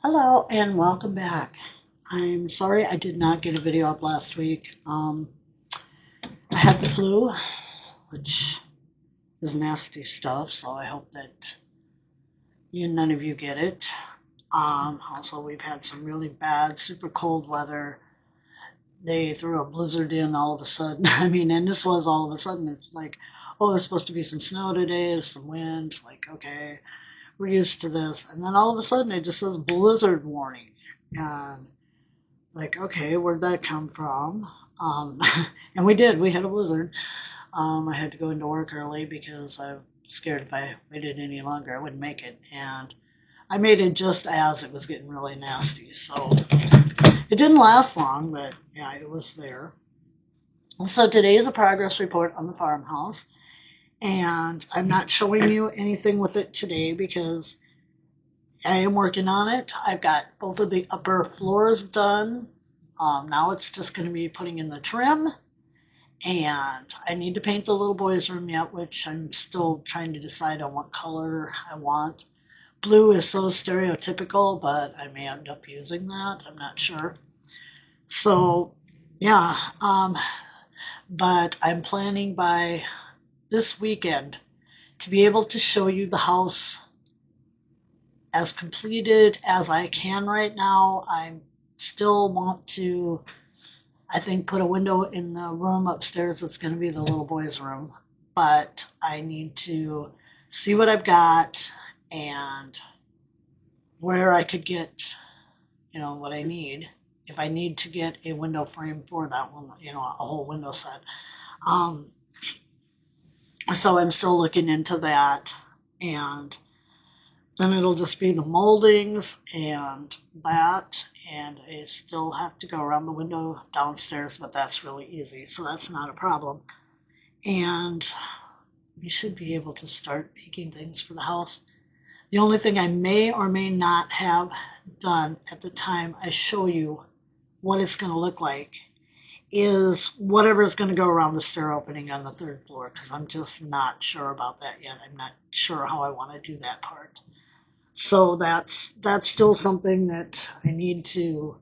Hello and welcome back. I'm sorry I did not get a video up last week. I had the flu, which is nasty stuff, so I hope that none of you get it. Also, we've had some really bad, super cold weather. They threw a blizzard in all of a sudden. And this was all of a sudden. It's like, oh, there's supposed to be some snow today, there's some wind. Like, okay, we're used to this. And then all of a sudden it just says blizzard warning. And like, okay, where'd that come from? Um, and we had a blizzard. I had to go into work early because I was scared if I waited any longer, I wouldn't make it. And I made it just as it was getting really nasty. So it didn't last long, but yeah, it was there. So today is a progress report on the farmhouse. And I'm not showing you anything with it today because I am working on it. I've got both of the upper floors done. Now it's just going to be putting in the trim. And I need to paint the little boy's room yet, which I'm still trying to decide on what color I want. Blue is so stereotypical, but I may end up using that. I'm not sure. So, yeah. But I'm planning by this weekend to be able to show you the house as completed as I can right now. I still want to, I think, put a window in the room upstairs that's going to be the little boy's room. But I need to see what I've got and where I could get, what I need. If I need to get a window frame for that one, a whole window set. So I'm still looking into that. And then it'll just be the moldings and that, and I still have to go around the window downstairs, but that's really easy, so that's not a problem. And we should be able to start making things for the house. The only thing I may or may not have done at the time I show you what it's going to look like is whatever is going to go around the stair opening on the third floor, because I'm just not sure about that yet. I'm not sure how I want to do that part. So that's still something that I need to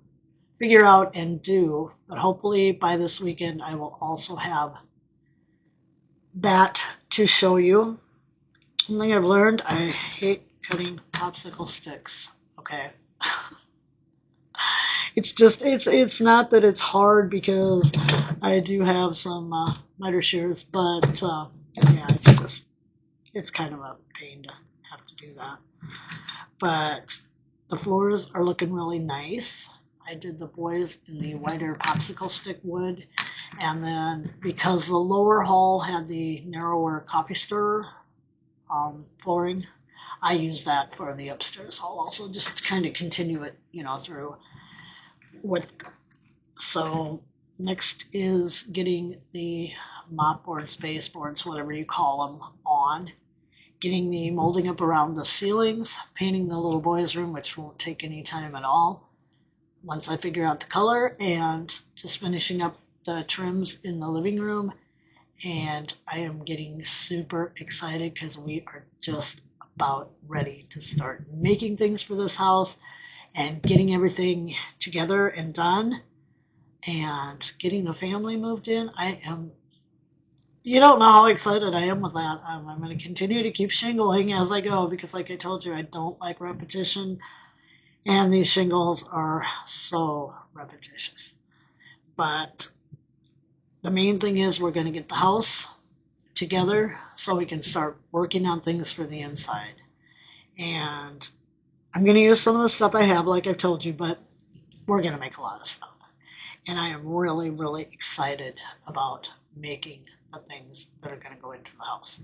figure out and do. But hopefully by this weekend I will also have that to show you. One thing I've learned, I hate cutting popsicle sticks. Okay. It's not that it's hard because I do have some miter shears, but yeah, it's kind of a pain to have to do that. But the floors are looking really nice. I did the boys in the whiter popsicle stick wood, and then because the lower hall had the narrower coffee stirrer flooring, I used that for the upstairs hall also, just to kind of continue it, through what. So next is getting the mop boards, baseboards, whatever you call them, on. Getting the molding up around the ceilings, painting the little boy's room, which won't take any time at all once I figure out the color, and just finishing up the trims in the living room. And I am getting super excited because we are just about ready to start making things for this house and getting everything together and done and getting the family moved in. You don't know how excited I am with that. I'm going to continue to keep shingling as I go because, like I told you, I don't like repetition, and these shingles are so repetitious. But the main thing is we're going to get the house together so we can start working on things for the inside. And I'm going to use some of the stuff I have, like I've told you, but we're going to make a lot of stuff. And I am really, really excited about making the things that are going to go into the house.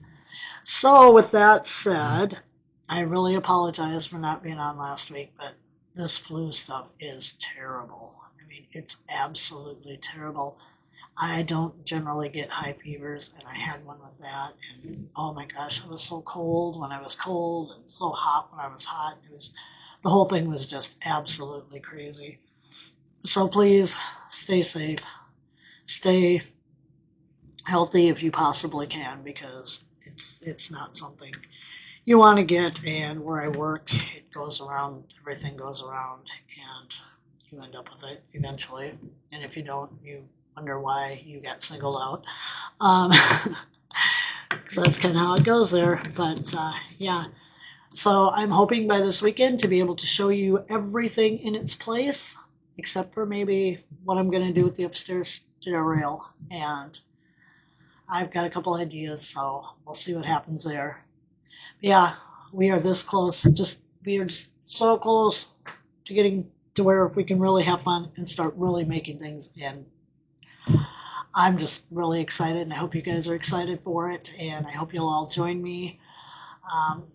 So with that said, I really apologize for not being on last week, but this flu stuff is terrible. It's absolutely terrible. I don't generally get high fevers, and I had one with that, and oh my gosh, I was so cold when I was cold and so hot when I was hot. The whole thing was just absolutely crazy. So please stay safe, stay healthy if you possibly can, because it's not something you want to get. And where I work, it goes around, everything goes around, and you end up with it eventually. And if you don't, you wonder why you got singled out. Um, so that's kind of how it goes there. But yeah, so I'm hoping by this weekend to be able to show you everything in its place, except for maybe what I'm going to do with the upstairs stair rail. And I've got a couple ideas, so we'll see what happens there. But yeah, we are this close. We are just so close to getting to where we can really have fun and start really making things. And I'm just really excited, and I hope you guys are excited for it. And I hope you'll all join me. Um,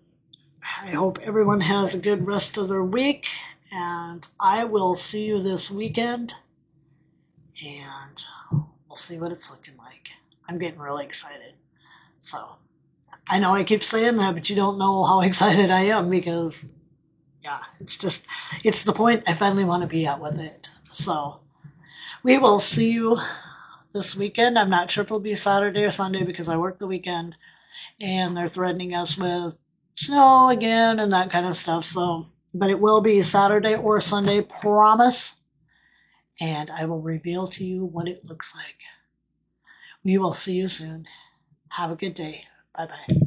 I hope everyone has a good rest of their week, and I will see you this weekend, and we'll see what it's looking like. I'm getting really excited. So I know I keep saying that, but you don't know how excited I am because, yeah, it's the point I finally want to be at with it. So we will see you this weekend. I'm not sure if it'll be Saturday or Sunday because I work the weekend, and they're threatening us with snow again and that kind of stuff. So, but it will be Saturday or Sunday, promise. And I will reveal to you what it looks like. We will see you soon. Have a good day. Bye bye.